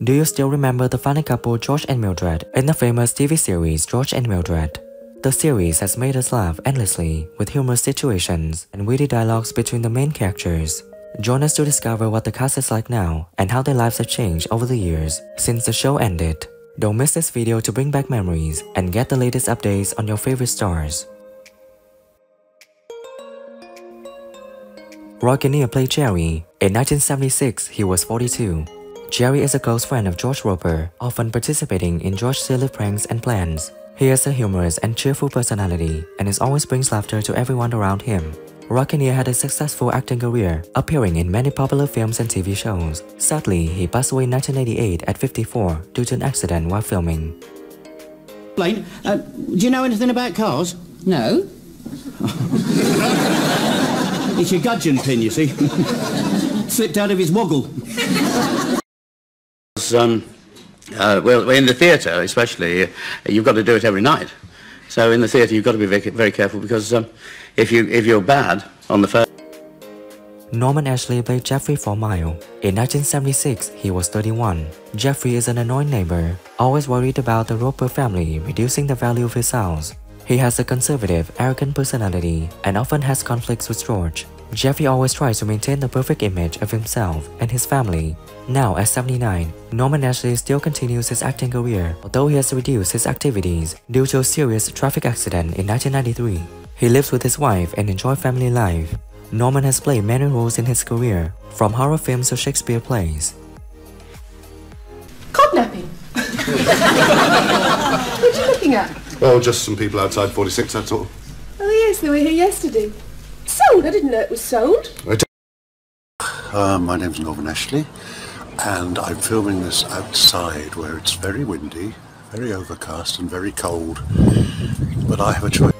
Do you still remember the funny couple George and Mildred in the famous TV series George and Mildred? The series has made us laugh endlessly with humorous situations and witty dialogues between the main characters. Join us to discover what the cast is like now and how their lives have changed over the years since the show ended. Don't miss this video to bring back memories and get the latest updates on your favorite stars. Roy Kinnear played Jerry. In 1976, he was 42. Jerry is a close friend of George Roper, often participating in George's silly pranks and plans. He has a humorous and cheerful personality and always brings laughter to everyone around him. Roy Kinnear had a successful acting career, appearing in many popular films and TV shows. Sadly, he passed away in 1988 at 54 due to an accident while filming. Blaine, do you know anything about cars? No. It's your gudgeon pin, you see. Slipped out of his woggle. Well, in the theatre especially, you've got to do it every night. So in the theatre you've got to be very, very careful because if you're bad on the first... Norman Ashley played Jeffrey 4 Mile. In 1976, he was 31. Jeffrey is an annoying neighbor, always worried about the Roper family reducing the value of his house. He has a conservative, arrogant personality and often has conflicts with George. Jeffrey always tries to maintain the perfect image of himself and his family. Now at 79, Norman Ashley still continues his acting career, although he has reduced his activities due to a serious traffic accident in 1993. He lives with his wife and enjoys family life. Norman has played many roles in his career, from horror films to Shakespeare plays. Kidnapping? What are you looking at? Well, just some people outside 46, that's all. Oh yes, they were here yesterday. Sold? I didn't know it was sold. My name's Norman Ashley, and I'm filming this outside where it's very windy, very overcast and very cold, but I have a choice.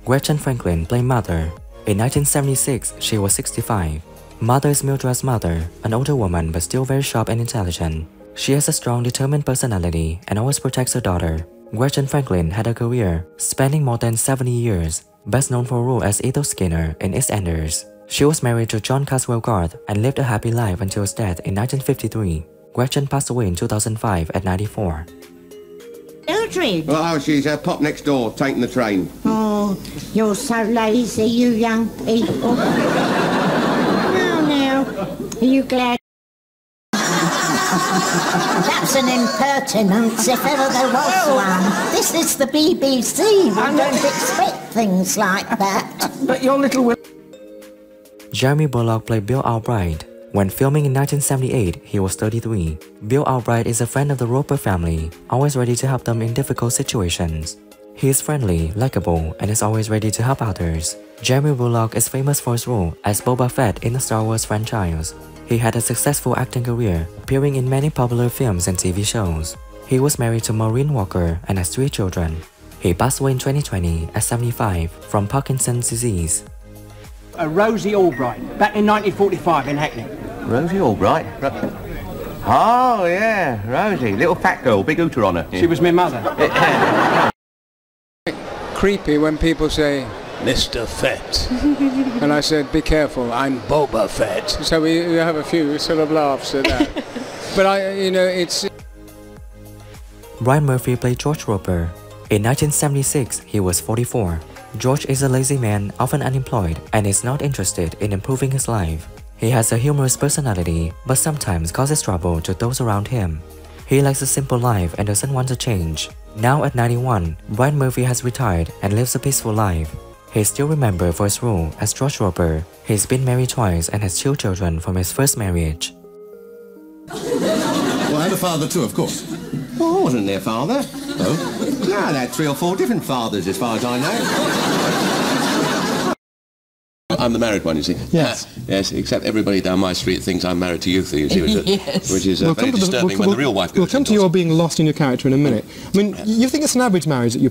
Gretchen Franklin played Mother. In 1976, she was 65. Mother is Mildred's mother, an older woman but still very sharp and intelligent. She has a strong, determined personality and always protects her daughter. Gretchen Franklin had a career spanning more than 70 years, best known for a role as Ethel Skinner in EastEnders. She was married to John Caswell Garth and lived a happy life until his death in 1953. Gretchen passed away in 2005 at 94. Mildred! Oh, she's pop next door, taking the train. Oh, you're so lazy, you young people. Now, are you glad? That's an impertinence, if ever there was one. This is the BBC. We don't expect things like that. But your little... Jeremy Bullock played Bill Albright. When filming in 1978, he was 33. Bill Albright is a friend of the Roper family, always ready to help them in difficult situations. He is friendly, likable, and is always ready to help others. Jeremy Bullock is famous for his role as Boba Fett in the Star Wars franchise. He had a successful acting career, appearing in many popular films and TV shows. He was married to Maureen Walker and has 3 children. He passed away in 2020 at 75 from Parkinson's disease. Rosie Albright, back in 1945 in Hackney. Rosie Albright? Oh, yeah, Rosie. Little fat girl, big hooter on her. She was my mother. Creepy when people say, Mr. Fett. And I said, be careful, I'm Boba Fett. So we have a few sort of laughs at that. But it's... Brian Murphy played George Roper. In 1976, he was 44. George is a lazy man, often unemployed, and is not interested in improving his life. He has a humorous personality, but sometimes causes trouble to those around him. He likes a simple life and doesn't want to change. Now at 91, Brian Murphy has retired and lives a peaceful life. He is still remembered for his role as George Roper. He's been married twice and has 2 children from his first marriage. Well, I had a father too, of course. Oh, I wasn't their father. Oh? No, they had 3 or 4 different fathers, as far as I know. I'm the married one, you see. Yes. Yes, except everybody down my street thinks I'm married to you, you see, which is very disturbing when the real wife goes. We'll come to your being lost in your character in a minute. I mean, you think it's an average marriage that you...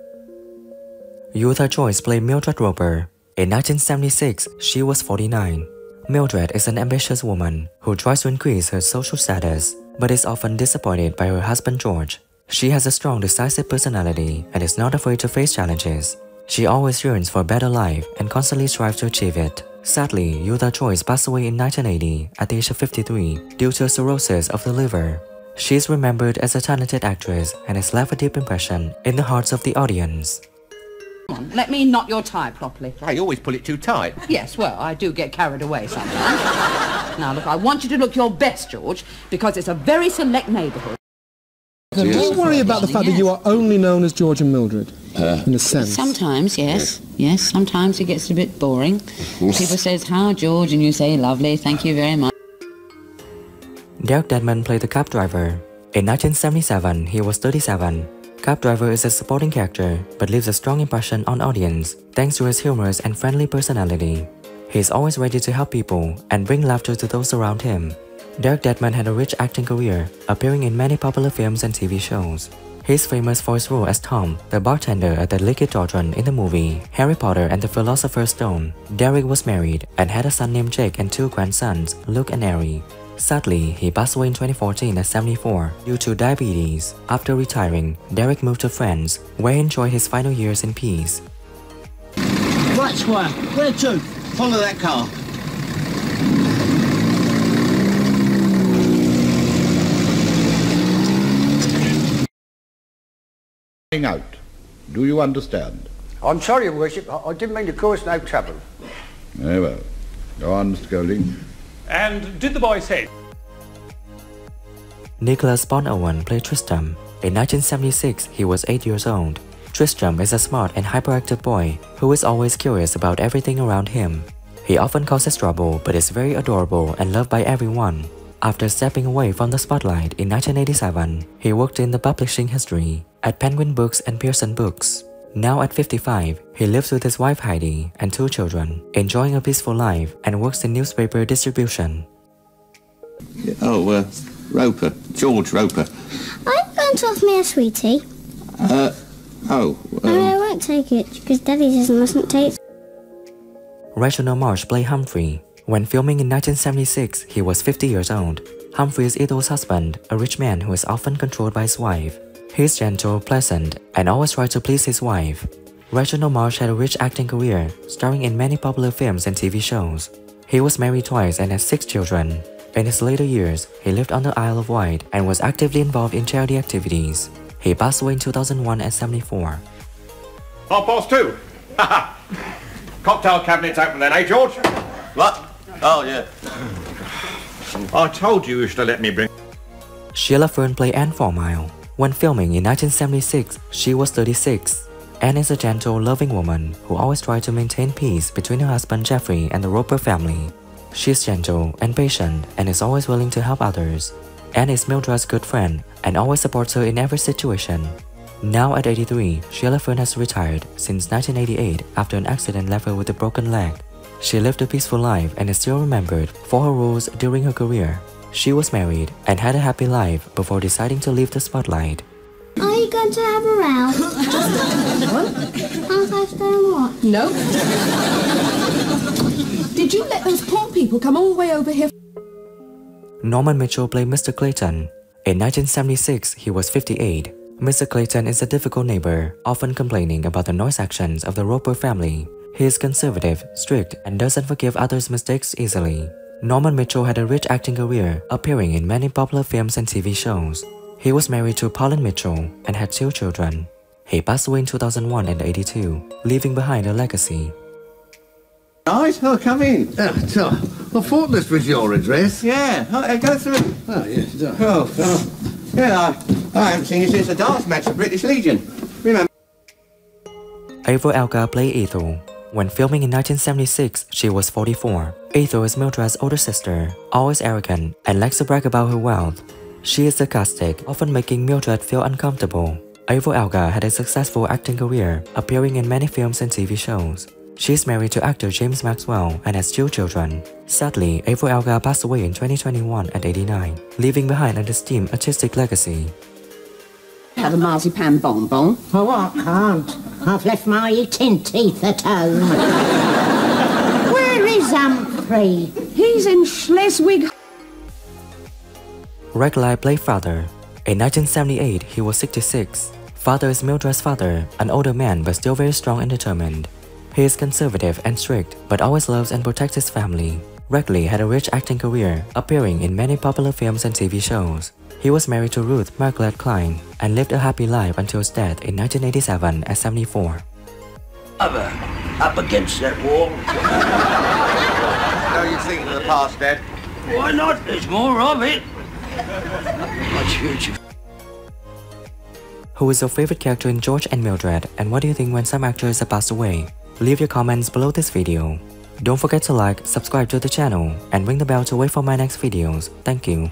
Eutha Joyce played Mildred Roper. In 1976, she was 49. Mildred is an ambitious woman who tries to increase her social status, but is often disappointed by her husband George. She has a strong, decisive personality and is not afraid to face challenges. She always yearns for a better life and constantly strives to achieve it. Sadly, Eutha Joyce passed away in 1980 at the age of 53 due to cirrhosis of the liver. She is remembered as a talented actress and has left a deep impression in the hearts of the audience. Come on, let me knot your tie properly. I always pull it too tight. Yes, well, I do get carried away sometimes. Now, look, I want you to look your best, George, because it's a very select neighbourhood. Do you worry about the fact that you are only known as George and Mildred, in a sense? Sometimes, yes. Yes, sometimes it gets a bit boring. People say, "How, George?" and you say, "Lovely, thank you very much." Derek Dedman played the cab driver. In 1977, he was 37. Cab driver is a supporting character, but leaves a strong impression on audience thanks to his humorous and friendly personality. He is always ready to help people and bring laughter to those around him. Derek Dedman had a rich acting career, appearing in many popular films and TV shows. He is famous for his role as Tom, the bartender at the Liquid Cauldron in the movie Harry Potter and the Philosopher's Stone. Derek was married and had a son named Jake and 2 grandsons, Luke and Ari. Sadly, he passed away in 2014 at 74 due to diabetes. After retiring, Derek moved to France, where he enjoyed his final years in peace. Right, Squire. Where to? Follow that car. Out. Do you understand? I'm sorry, Your Worship. I didn't mean to cause no trouble. Very well. Go on, Mr. Golding. And did the boy say? Nicholas Bond Owen played Tristram. In 1976, he was 8 years old. Tristram is a smart and hyperactive boy who is always curious about everything around him. He often causes trouble but is very adorable and loved by everyone. After stepping away from the spotlight in 1987, he worked in the publishing industry at Penguin Books and Pearson Books. Now at 55, he lives with his wife Heidi and 2 children, enjoying a peaceful life and works in newspaper distribution. Oh, Roper. George Roper. I'm going to offer me a sweetie. I won't take it because Daddy says I mustn't take it. Reginald Marsh played Humphrey. When filming in 1976, he was 50 years old. Humphrey is Ethel's husband, a rich man who is often controlled by his wife. He is gentle, pleasant, and always tries to please his wife. Reginald Marsh had a rich acting career, starring in many popular films and TV shows. He was married twice and has 6 children. In his later years, he lived on the Isle of Wight and was actively involved in charity activities. He passed away in 2001 at 74. 2:30. Cocktail cabinet's open then, eh, George? What? Oh, yeah. I told you should have let me bring... Sheila Fern played Anne Formile. When filming in 1976, she was 36. Anne is a gentle, loving woman who always tried to maintain peace between her husband Jeffrey and the Roper family. She is gentle and patient and is always willing to help others. Anne is Mildred's good friend and always supports her in every situation. Now at 83, Sheila Fern has retired since 1988 after an accident left her with a broken leg. She lived a peaceful life and is still remembered for her roles during her career. She was married and had a happy life before deciding to leave the spotlight. Are you going to have a row? What? Aren't I staying what? No. Did you let those poor people come all the way over here? Norman Mitchell played Mr. Clayton. In 1976, he was 58. Mr. Clayton is a difficult neighbor, often complaining about the noise actions of the Roper family. He is conservative, strict, and doesn't forgive others' mistakes easily. Norman Mitchell had a rich acting career, appearing in many popular films and TV shows. He was married to Pauline Mitchell and had 2 children. He passed away in 2001 at 82, leaving behind a legacy. Guys, come in. I thought this was your address. Yeah, go through. Oh, yes. Yeah, I haven't seen you since the dance match at British Legion. Remember? Ava Elga played Ethel. When filming in 1976, she was 44. Ethel is Mildred's older sister, always arrogant, and likes to brag about her wealth. She is sarcastic, often making Mildred feel uncomfortable. Ava Elga had a successful acting career, appearing in many films and TV shows. She is married to actor James Maxwell and has 2 children. Sadly, Ava Elga passed away in 2021 at 89, leaving behind an esteemed artistic legacy. Have a marzipan bonbon. Oh, I can't. I've left my eating teeth at home. Where is Humphrey? He's in Schleswig. Reglai played Father. In 1978, he was 66. Father is Mildred's father, an older man but still very strong and determined. He is conservative and strict, but always loves and protects his family. Reckley had a rich acting career, appearing in many popular films and TV shows. He was married to Ruth Margaret Klein and lived a happy life until his death in 1987 at 74. Up against that wall. No use thinking of the past, Dad. Why not? There's more of it. Much future. Who is your favorite character in George and Mildred, and what do you think when some actors have passed away? Leave your comments below this video. Don't forget to like, subscribe to the channel, and ring the bell to wait for my next videos. Thank you.